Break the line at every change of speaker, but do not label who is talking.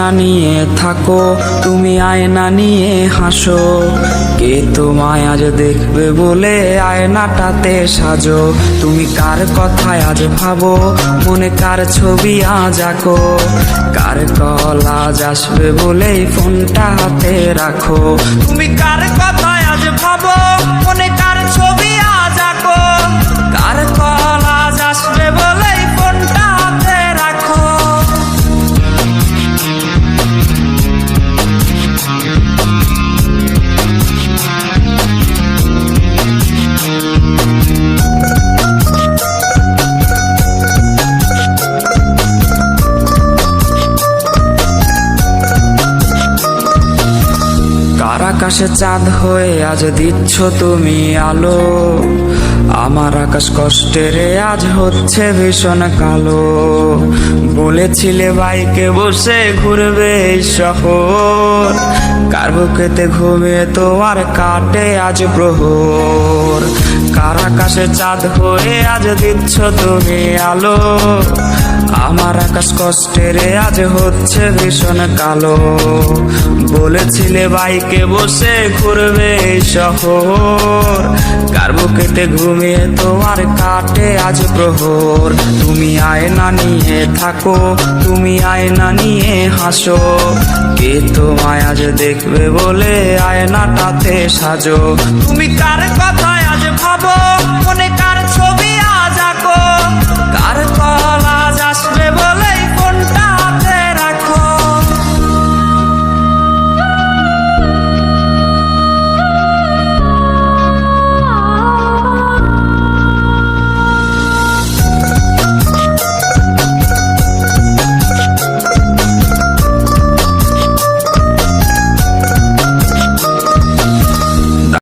আয়না নিয়ে থাকো, তুমি আয়না নিয়ে হাসো। কে তোমায় আজ দেখবে বলে আয়নাটাতে সাজো। তুমি কার কথায় আজ ভাবো, মনে কার ছবি আজ আঁকো। কার কল আজ আসবে বলেই ফোনটা হাতে রাখো। তুমি কার কথায় আজ ভাবো, মনে কার ছবি আজ আঁকো। কার কল আজ আসবে বলেই ফোনটা হাতে রাখো। কার আকাশে চাঁদ হয়ে আজ দিচ্ছ তুমি আলো। আমার আকাশ কষ্টেরে আজ হচ্ছে ভীষণ কালো। বলেছিলে বাইকে বসে ঘুরবে এই শহর, কার বুকেতে ঘুমিয়ে তোমার কাটে আজ প্রহর। কার আকাশে চাঁদ হয়ে আজ দিচ্ছ তুমি আলো। আমার আকাশ কষ্টেরে আজ হচ্ছে ভীষণ কালো। বলেছিলে বাইকে বসে ঘুরবে এই শহর, কার বুকেতে ঘুমিয়ে তোমার কাটে আজ প্রহর। তুমি আয়না নিয়ে থাকো, তুমি আয়না নিয়ে হাসো। কে তোমায় আজ দেখবে বলে আয়নাটাতে সাজো। তুমি কার কথায় আজ ভাবো,